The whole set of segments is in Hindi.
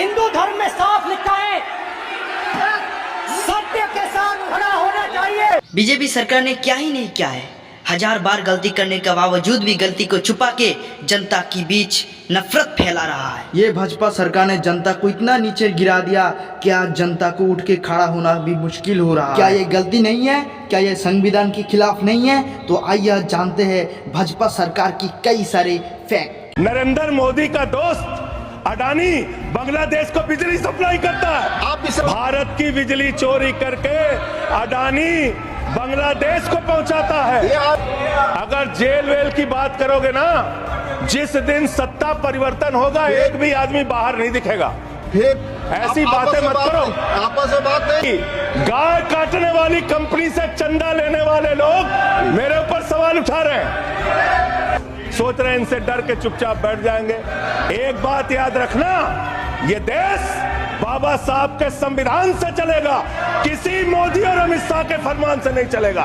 हिंदू धर्म में साफ लिखा है, सत्य के साथ खड़ा होना चाहिए। बीजेपी सरकार ने क्या ही नहीं किया है। हजार बार गलती करने के बावजूद भी गलती को छुपा के जनता के बीच नफरत फैला रहा है। ये भाजपा सरकार ने जनता को इतना नीचे गिरा दिया कि आज जनता को उठ के खड़ा होना भी मुश्किल हो रहा है। क्या ये गलती नहीं है? क्या ये संविधान के खिलाफ नहीं है? तो आइए जानते हैं भाजपा सरकार की कई सारे फैक्ट। नरेंद्र मोदी का दोस्त अडानी बांग्लादेश को बिजली सप्लाई करता है। भारत की बिजली चोरी करके अडानी बांग्लादेश को पहुंचाता है। अगर जेल वेल की बात करोगे ना, जिस दिन सत्ता परिवर्तन होगा एक भी आदमी बाहर नहीं दिखेगा। ऐसी बातें मत करो। आपस में बात नहीं। गाय काटने वाली कंपनी से चंदा लेने वाले लोग मेरे ऊपर सवाल उठा रहे हैं, सोच रहे हैं इनसे डर के चुपचाप बैठ जाएंगे। एक बात याद रखना, ये देश बाबा साहब के संविधान से चलेगा, किसी मोदी और अमित शाह के फरमान से नहीं चलेगा।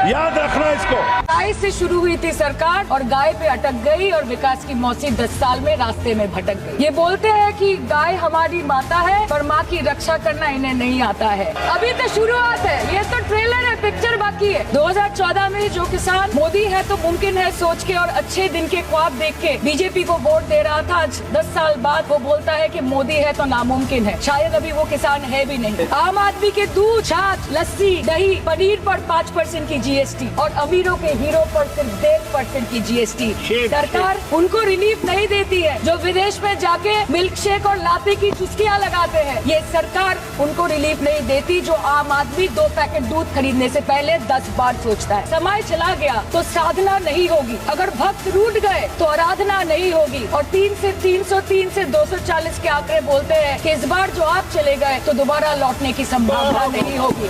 याद रखना इसको। गाय से शुरू हुई थी सरकार और गाय पे अटक गई और विकास की मौसी 10 साल में रास्ते में भटक गई। ये बोलते हैं कि गाय हमारी माता है पर माँ की रक्षा करना इन्हें नहीं आता है। अभी तो शुरुआत है, ये तो ट्रेलर है, पिक्चर बाकी है। 2014 में जो किसान मोदी है तो मुमकिन है सोच के और अच्छे दिन के ख्वाब देख के बीजेपी को वोट दे रहा था, आज 10 साल बाद वो बोलता है कि मोदी है तो नामुमकिन है। शायद अभी वो किसान है भी नहीं। आम आदमी के दूध, छाछ, लस्सी, दही, पनीर पर 5% की जीएसटी और अमीरों के हीरो पर सिर्फ 1.5% की जीएसटी। सरकार उनको रिलीफ नहीं देती है जो विदेश में जाके मिल्क शेक और लाते की चुस्कियां लगाते हैं। ये सरकार उनको रिलीफ नहीं देती जो आम आदमी 2 पैकेट दूध खरीदने से पहले 10 बार सोचता है। समय चला गया तो साधना नहीं होगी, अगर भक्त रूठ गए तो आराधना नहीं होगी। और 3 से 303 से 240 के आंकड़े बोलते हैं कि इस बार जो आप चले गए तो दोबारा लौटने की संभावना नहीं होगी।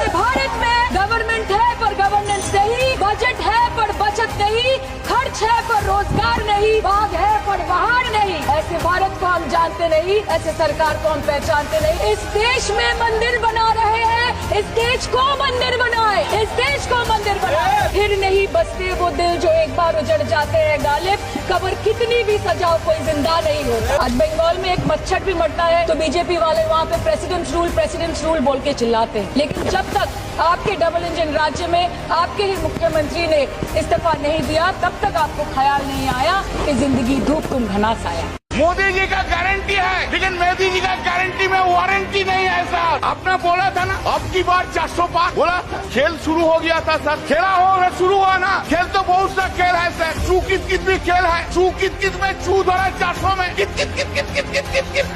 भारत में गवर्नमेंट है पर गवर्नेंस नहीं, बजट है पर बचत नहीं, खर्च है पर रोजगार नहीं, बाघ है पर बहार नहीं। ऐसे भारत को हम जानते नहीं, ऐसे सरकार को हम पहचानते नहीं। इस देश में मंदिर बना रहे हैं, इस देश को मंदिर बनाए, इस देश को मंदिर बनाए। फिर नहीं बसते वो दिल जो एक बार उजड़ जाते हैं गालिब, कब्र कितनी भी सजाओ कोई जिंदा नहीं होता। आज बंगाल में एक मच्छर भी मरता है तो बीजेपी वाले वहाँ पे प्रेसिडेंट्स रूल बोल के चिल्लाते हैं। लेकिन जब तक आपके डबल इंजन राज्य में आपके ही मुख्यमंत्री ने इस्तीफा नहीं दिया तब तक आपको ख्याल नहीं आया कि जिंदगी धूप तुम घना साया। मोदी जी का गारंटी है लेकिन मोदी जी का गारंटी में वारंटी नहीं है सर। आपने बोला था ना अब की बार 400 पार बोला, खेल शुरू हो गया था सर। खेला हो शुरू हुआ ना, खेल तो बहुत सा खेल है सर। चू कित कित भी खेल है, चू कित कित में चू धरा 400 में कित कित कित कित कित कित कित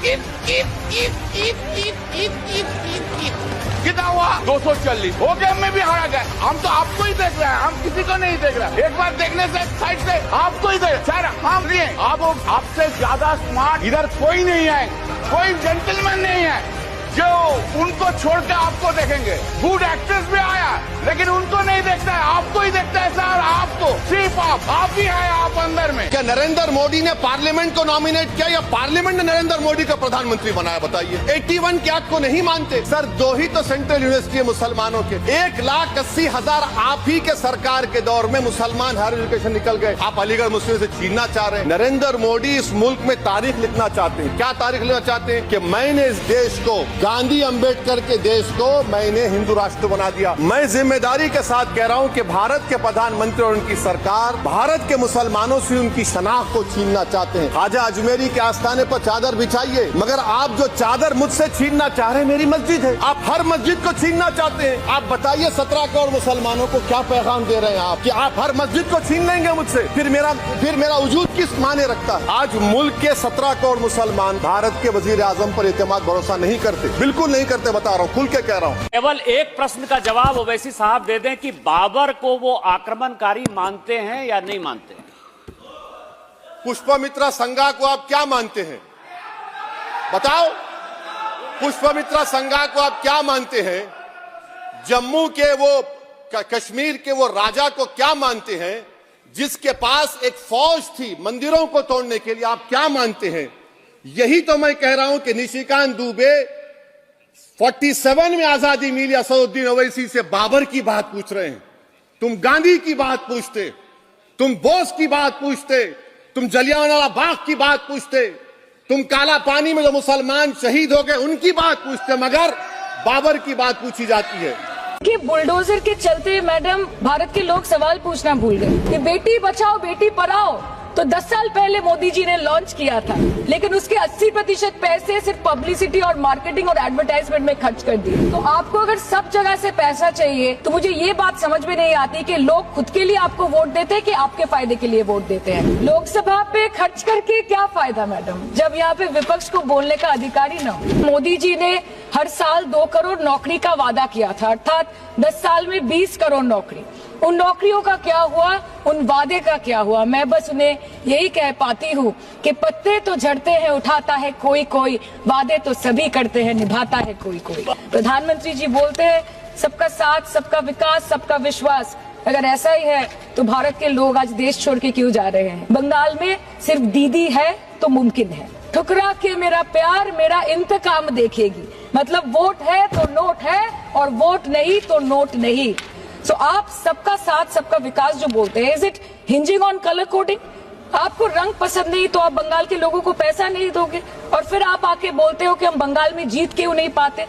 कित कित कितना हुआ 240। वो गेम में भी हारा गया। हम तो आपको ही देख रहे हैं, हम किसी को नहीं देख रहे। एक बार देखने से साइड से आपको ही देख सर। हम नहीं, आप आपसे ज्यादा स्मार्ट इधर कोई नहीं है, कोई जेंटलमैन नहीं है जो उनको छोड़ के आपको देखेंगे। गुड एक्ट्रेस भी आया लेकिन उनको नहीं देखता है, आपको ही देखता है सर। आपको सिर्फ आप ही है आप अंदर में। क्या नरेंद्र मोदी ने पार्लियामेंट को नॉमिनेट किया या पार्लियामेंट ने नरेंद्र मोदी को प्रधानमंत्री बनाया? बताइए। 81 के एक्ट को नहीं मानते सर। 2 ही तो सेंट्रल यूनिवर्सिटी है मुसलमानों के। 1,80,000 आप ही के सरकार के दौर में मुसलमान हायर एजुकेशन निकल गए। आप अलीगढ़ मुस्लिम से छीनना चाह रहे हैं। नरेंद्र मोदी इस मुल्क में तारीख लिखना चाहते हैं। क्या तारीख लिखना चाहते हैं? कि मैंने इस देश को, गांधी अंबेडकर के देश को मैंने हिंदू राष्ट्र बना दिया। मैं जिम्मेदारी के साथ कह रहा हूं कि भारत के प्रधानमंत्री और उनकी सरकार भारत के मुसलमानों से उनकी शनाख्त को छीनना चाहते हैं। ख्वाजा अजमेरी के आस्थाने पर चादर बिछाइए, मगर आप जो चादर मुझसे छीनना चाह रहे हैं मेरी मस्जिद है, आप हर मस्जिद को छीनना चाहते हैं। आप बताइए 17 करोड़ मुसलमानों को क्या पैगाम दे रहे हैं आप कि आप हर मस्जिद को छीन लेंगे मुझसे? फिर मेरा वजूद किस माने रखता है? आज मुल्क के 17 करोड़ मुसलमान भारत के वजीर आजम पर एतमाद भरोसा नहीं करते, बिल्कुल नहीं करते। बता रहा हूं, खुल के कह रहा हूं। केवल एक प्रश्न का जवाब ओवैसी साहब दे दें कि बाबर को वो आक्रमणकारी मानते हैं या नहीं मानते? पुष्पमित्रा संघा को आप क्या मानते हैं? बताओ। पुष्पमित्रा संघा को आप क्या मानते हैं? जम्मू के वो कश्मीर के वो राजा को क्या मानते हैं जिसके पास एक फौज थी मंदिरों को तोड़ने के लिए? आप क्या मानते हैं? यही तो मैं कह रहा हूं कि निशिकांत दुबे 47 में आजादी मिली असदुद्दीन ओवैसी से बाबर की बात पूछ रहे हैं। तुम गांधी की बात पूछते, तुम बोस की बात पूछते, तुम जलियांवाला बाग की बात पूछते, तुम काला पानी में जो मुसलमान शहीद हो गए उनकी बात पूछते, मगर बाबर की बात पूछी जाती है कि बुलडोजर के चलते मैडम भारत के लोग सवाल पूछना भूल गए कि बेटी बचाओ बेटी पढ़ाओ तो 10 साल पहले मोदी जी ने लॉन्च किया था, लेकिन उसके 80% पैसे सिर्फ पब्लिसिटी और मार्केटिंग और एडवर्टाइजमेंट में खर्च कर दिए। तो आपको अगर सब जगह से पैसा चाहिए तो मुझे ये बात समझ में नहीं आती कि लोग खुद के लिए आपको वोट देते हैं कि आपके फायदे के लिए वोट देते हैं। लोकसभा पे खर्च करके क्या फायदा मैडम, जब यहाँ पे विपक्ष को बोलने का अधिकार ही न हो। मोदी जी ने हर साल 2 करोड़ नौकरी का वादा किया था, अर्थात 10 साल में 20 करोड़ नौकरी। उन नौकरियों का क्या हुआ, उन वादे का क्या हुआ? मैं बस उन्हें यही कह पाती हूँ कि पत्ते तो झड़ते हैं उठाता है कोई कोई, वादे तो सभी करते हैं निभाता है कोई कोई। प्रधानमंत्री जी बोलते हैं सबका साथ सबका विकास सबका विश्वास। अगर ऐसा ही है तो भारत के लोग आज देश छोड़ के क्यों जा रहे हैं? बंगाल में सिर्फ दीदी है तो मुमकिन है, ठुकरा के मेरा प्यार मेरा इंतकाम देखेगी। मतलब वोट है तो नोट है और वोट नहीं तो नोट नहीं। सो आप सबका साथ सबका विकास जो बोलते हैं, is it hinging on colour coding? आपको रंग पसंद नहीं तो आप बंगाल के लोगों को पैसा नहीं दोगे और फिर आप आके बोलते हो कि हम बंगाल में जीत क्यों नहीं पाते?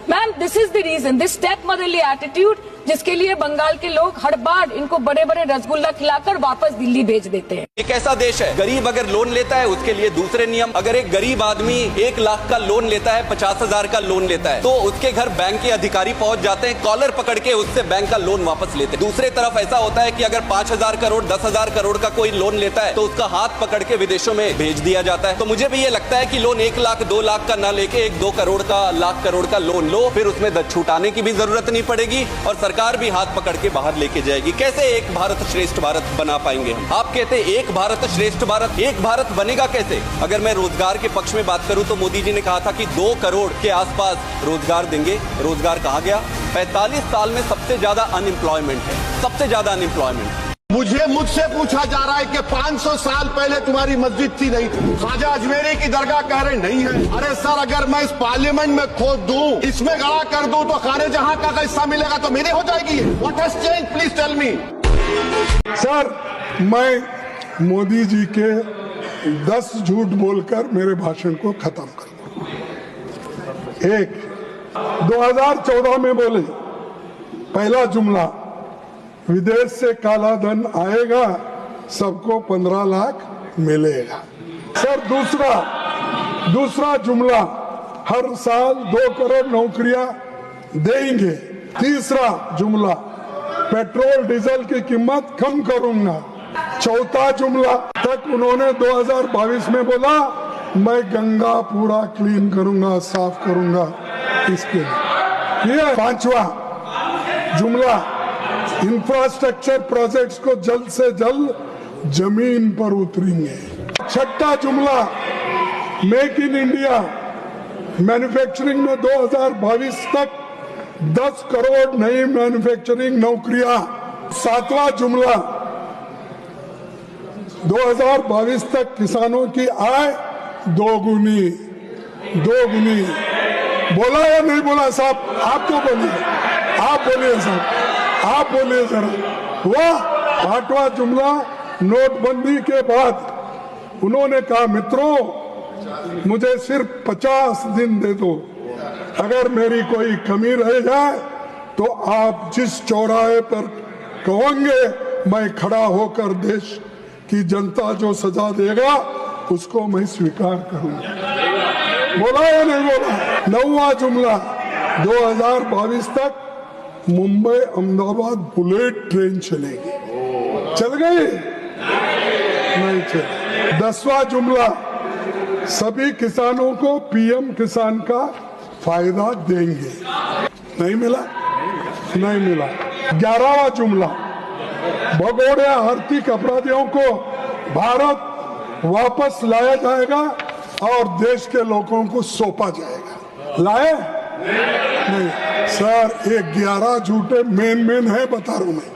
Ma'am, this is the reason, this step motherly attitude, जिसके लिए बंगाल के लोग हर बार इनको बड़े बड़े रसगुल्ला खिलाकर वापस दिल्ली भेज देते हैं। एक ऐसा देश है, गरीब अगर लोन लेता है उसके लिए दूसरे नियम। अगर एक गरीब आदमी 1 लाख का लोन लेता है, 50,000 का लोन लेता है, तो उसके घर बैंक के अधिकारी पहुंच जाते हैं, कॉलर पकड़ के उससे बैंक का लोन वापस लेते हैं। दूसरे तरफ ऐसा होता है कि अगर 5,000 करोड़ 10,000 करोड़ का कोई लोन लेता है तो उसका हाथ पकड़ के विदेशों में भेज दिया जाता है। तो मुझे भी ये लगता है कि लोन 1 लाख 2 लाख का ना लेके 1-2 करोड़ का, लाख करोड़ का लोन लो, फिर उसमें छूटाने की भी जरूरत नहीं पड़ेगी और सरकार भी हाथ पकड़ के बाहर लेके जाएगी। कैसे एक भारत श्रेष्ठ भारत बना पाएंगे हम? आप कहते हैं एक भारत श्रेष्ठ भारत, एक भारत बनेगा कैसे? अगर मैं रोजगार के पक्ष में बात करूं तो मोदी जी ने कहा था कि 2 करोड़ के आसपास रोजगार देंगे। रोजगार कहा गया? 45 साल में सबसे ज्यादा अनएम्प्लॉयमेंट है, सबसे ज्यादा अनएम्प्लॉयमेंट। मुझसे पूछा जा रहा है कि 500 साल पहले तुम्हारी मस्जिद थी नहीं थी? ख्वाजा अजमेरी की दरगाह कह रहे नहीं है। अरे सर, अगर मैं इस पार्लियामेंट में खोद दूं, इसमें गड़ा कर दूं तो खाने जहां का हिस्सा मिलेगा तो मेरे हो जाएगी। What has change, please tell me. Sir, मैं मोदी जी के 10 झूठ बोलकर मेरे भाषण को खत्म कर। 1, 2014 में बोले पहला जुमला, विदेश से काला धन आएगा सबको 15 लाख मिलेगा। सर, दूसरा जुमला, हर साल 2 करोड़ नौकरियां देंगे। तीसरा जुमला, पेट्रोल डीजल की कीमत कम करूंगा। चौथा जुमला तक उन्होंने 2022 में बोला मैं गंगा पूरा क्लीन करूंगा, साफ करूंगा। इसके लिए 5वां जुमला, इंफ्रास्ट्रक्चर प्रोजेक्ट्स को जल्द से जल्द जमीन पर उतरेंगे। 6ठा जुमला, मेक इन इंडिया, मैन्युफैक्चरिंग में 2022 तक 10 करोड़ नई मैन्युफैक्चरिंग नौकरियां। 7वां जुमला, 2022 तक किसानों की आय दोगुनी। बोला या नहीं बोला साहब? आप तो बोलिए, आप बोलिए साहब, आप बोलिए जरा। वाह। 8वां जुमला, नोटबंदी के बाद उन्होंने कहा मित्रों मुझे सिर्फ 50 दिन दे दो, अगर मेरी कोई कमी रह जाए तो आप जिस चौराहे पर कहोगे मैं खड़ा होकर देश की जनता जो सजा देगा उसको मैं स्वीकार करूंगा। बोला या नहीं बोला? 9वां जुमला, 2022 तक मुंबई अहमदाबाद बुलेट ट्रेन चलेगी। चल गई? नहीं चली। 10वां जुमला, सभी किसानों को पीएम किसान का फायदा देंगे। नहीं मिला? नहीं मिला। 11वां जुमला, भगोड़े आर्थिक अपराधियों को भारत वापस लाया जाएगा और देश के लोगों को सौंपा जाएगा। लाए? नहीं सर, ये 11 झूठे मेन है बता रहा हूं मैं।